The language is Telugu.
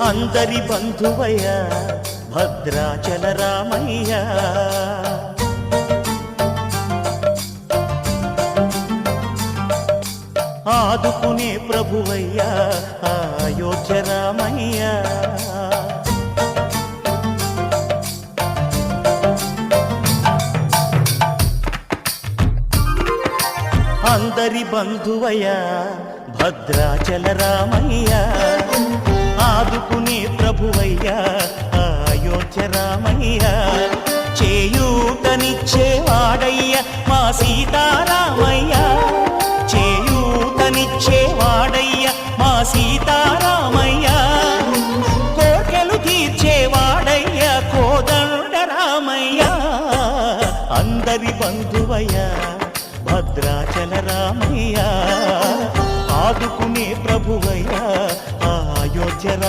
అందరి బంధువయ్యా భద్రాచల రామయ్య, ఆదుకునే ప్రభువయ్యా అయోధ్య రామయ్య. అందరి బంధువయ్యా భద్రాచల రామయ్య, ఆదుకునే ప్రభువయ్యా అయోధ్య రామయ్య. చేయూతనిచ్చేవాడయ్య మా సీతారామయ్య, చేయూతనిచ్చేవాడయ్య మా సీతారామయ్య. కోర్కెలు తీర్చేవాడయ్య కోదండ రామయ్య. అందరి బంధువయ్యా భద్రాచల రామయ్య, ఆదుకునే ప్రభువయ్యా అయోధ్య